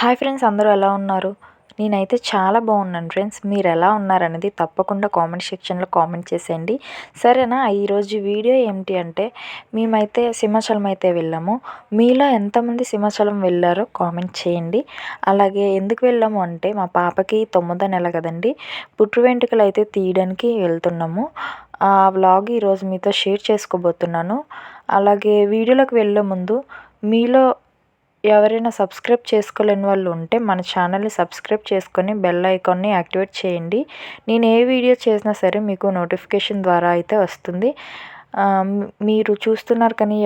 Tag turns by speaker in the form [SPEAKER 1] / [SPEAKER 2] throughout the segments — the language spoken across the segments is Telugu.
[SPEAKER 1] హాయ్ ఫ్రెండ్స్, అందరూ ఎలా ఉన్నారు? నేనైతే చాలా బాగున్నాను ఫ్రెండ్స్. మీరు ఎలా ఉన్నారనేది తప్పకుండా కామెంట్ సెక్షన్లో కామెంట్ చేసేయండి, సరేనా? ఈరోజు వీడియో ఏమిటి అంటే, మేమైతే సింహాచలం అయితే వెళ్ళాము. మీలో ఎంతమంది సింహాచలం వెళ్ళారో కామెంట్ చేయండి. అలాగే ఎందుకు వెళ్ళాము అంటే, మా పాపకి 9వ నెల కదండి, పుట్టు వెంట్రుకలు అయితే తీయడానికి వెళ్తున్నాము. ఆ వ్లాగ్ ఈరోజు మీతో షేర్ చేసుకోబోతున్నాను. అలాగే వీడియోలోకి వెళ్ళే ముందు మీలో ఎవరైనా సబ్స్క్రైబ్ చేసుకోలేని వాళ్ళు ఉంటే మన ఛానల్ని సబ్స్క్రైబ్ చేసుకొని బెల్ ఐకాన్ని యాక్టివేట్ చేయండి. నేను ఏ వీడియో చేసినా సరే మీకు నోటిఫికేషన్ ద్వారా అయితే వస్తుంది. మీరు చూస్తున్నారు కానీ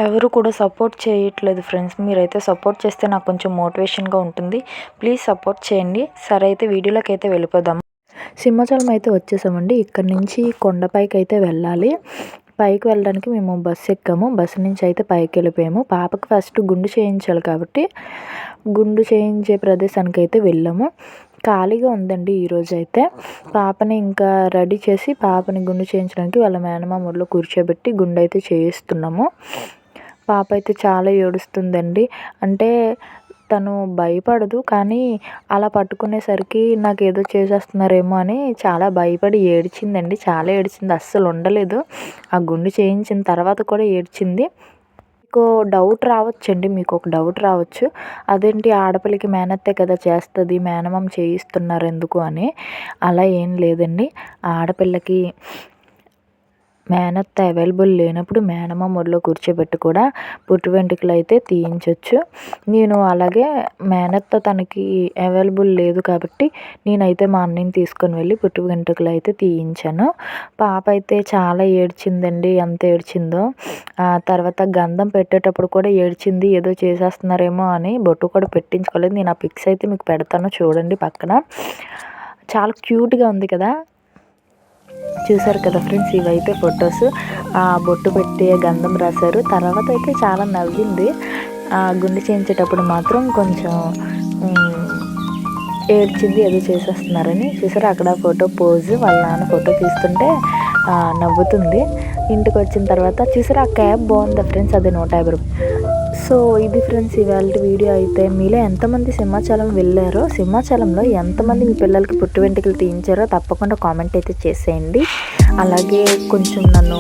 [SPEAKER 1] ఎవరు కూడా సపోర్ట్ చేయట్లేదు ఫ్రెండ్స్. మీరైతే సపోర్ట్ చేస్తే నాకు కొంచెం మోటివేషన్గా ఉంటుంది. ప్లీజ్ సపోర్ట్ చేయండి. సరే, అయితే వీడియోలోకి అయితే వెళ్ళిపోదాం. సింహాచలం అయితే వచ్చేసామండి. ఇక్కడ నుంచి కొండపైకి అయితే వెళ్ళాలి. పైకి వెళ్ళడానికి మేము బస్సు ఎక్కాము. బస్సు నుంచి అయితే పైకి వెళ్ళిపోయాము. పాపకి ఫస్ట్ గుండు చేయించాలి కాబట్టి గుండు చేయించే ప్రదేశానికి అయితే వెళ్ళాము. ఖాళీగా ఉందండి ఈరోజు అయితే. పాపని ఇంకా రెడీ చేసి పాపని గుండు చేయించడానికి వాళ్ళ మేనమామ ఊర్లో కూర్చోబెట్టి గుండు అయితే చేయిస్తున్నాము. పాప అయితే చాలా ఏడుస్తుందండి. అంటే తను భయపడదు, కానీ అలా పట్టుకునేసరికి నాకు ఏదో చేసేస్తున్నారేమో అని చాలా భయపడి ఏడ్చిందండి. చాలా ఏడ్చింది, అస్సలు ఉండలేదు. ఆ గుండు చేయించిన తర్వాత కూడా ఏడ్చింది. మీకు డౌట్ రావచ్చండి, మీకు ఒక డౌట్ రావచ్చు, అదేంటి ఆడపిల్లకి మేనత్తే కదా చేస్తుంది, మేనమామ చేయిస్తున్నారు ఎందుకు అని. అలా ఏం లేదండి. ఆడపిల్లకి మేనత్త అవైలబుల్ లేనప్పుడు మేనమామ ఒడిలో కూర్చోబెట్టి కూడా పుట్టు వెంట్రుకలు అయితే తీయించవచ్చు. నేను అలాగే మేనత్త తనకి అవైలబుల్ లేదు కాబట్టి నేనైతే మా అన్నయ్యని తీసుకొని వెళ్ళి పుట్టు వెంట్రుకలు అయితే తీయించాను. పాప అయితే చాలా ఏడ్చిందండి, ఎంత ఏడ్చిందో. ఆ తర్వాత గంధం పెట్టేటప్పుడు కూడా ఏడ్చింది, ఏదో చేసేస్తున్నారేమో అని. బొట్టు కూడా పెట్టించుకోలేదు. నేను ఆ పిక్స్ అయితే మీకు పెడతాను, చూడండి పక్కన. చాలా క్యూట్గా ఉంది కదా, చూసారు కదా ఫ్రెండ్స్. ఇవైతే ఫొటోస్. ఆ బొట్టు పెట్టి గంధం రాశారు. తర్వాత అయితే చాలా నవ్వింది. గుండె చేయించేటప్పుడు మాత్రం కొంచెం ఏడ్చింది, ఏదో చేసేస్తున్నారని. చూసారు అక్కడ ఫోటో పోజ్, వాళ్ళ నాన్న ఫోటో తీస్తుంటే నవ్వుతుంది. ఇంటికి వచ్చిన తర్వాత చూసారు ఆ క్యాబ్ బాగుందా ఫ్రెండ్స్, అది 150 రూపాయలు. సో ఇది ఫ్రెండ్స్ ఇవాళ వీడియో అయితే. మీలో ఎంతమంది సింహాచలం వెళ్ళారో, సింహాచలంలో ఎంతమంది మీ పిల్లలకి పుట్టు వెంట్రుకలు తీయించారో తప్పకుండా కామెంట్ అయితే చేసేయండి. అలాగే కొంచెం నన్ను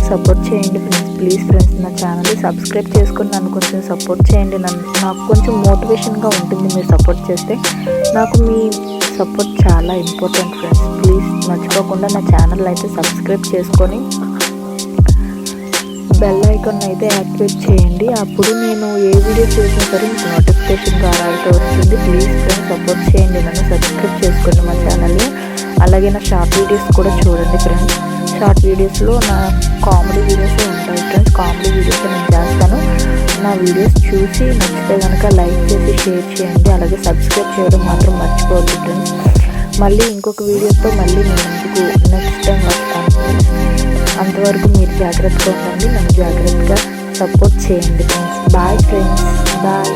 [SPEAKER 1] సపోర్ట్ చేయండి ఫ్రెండ్స్. ప్లీజ్ ఫ్రెండ్స్, నా ఛానల్ని సబ్స్క్రైబ్ చేసుకొని నన్ను కొంచెం సపోర్ట్ చేయండి. నాకు కొంచెం మోటివేషన్గా ఉంటుంది మీరు సపోర్ట్ చేస్తే. నాకు మీ సపోర్ట్ చాలా ఇంపార్టెంట్ ఫ్రెండ్స్. ప్లీజ్ మర్చిపోకుండా నా ఛానల్ అయితే సబ్స్క్రైబ్ చేసుకొని బెల్ ఐకాన్ అయితే యాక్టివేట్ చేయండి. అప్పుడు నేను ఏ వీడియో చేసినా సరే మీకు నోటిఫికేషన్ ద్వారా అయితే వస్తుంది. ప్లీజ్ ఫ్రెండ్స్ సపోర్ట్ చేయండి, నన్ను సబ్స్క్రైబ్ చేసుకోండి మా ఛానల్ని. అలాగే నా షార్ట్ వీడియోస్ కూడా చూడండి ఫ్రెండ్స్. షార్ట్ వీడియోస్లో నా కామెడీ వీడియోస్ ఉంటాయి ఫ్రెండ్స్. కామెడీ వీడియోస్ నేను చేస్తాను. నా వీడియోస్ చూసి నచ్చితే కనుక లైక్ చేసి షేర్ చేయండి. అలాగే సబ్స్క్రైబ్ చేయడం మాత్రం మర్చిపోవద్దు ఫ్రెండ్స్. మళ్ళీ ఇంకొక వీడియోతో మళ్ళీ నేను ముందుకు నెక్స్ట్ టైం వస్తాను. అంతవరకు మీరు జాగ్రత్తగా ఉండండి, నన్ను జాగ్రత్తగా సపోర్ట్ చేయండి ఫ్రెండ్స్. Bye friends, bye.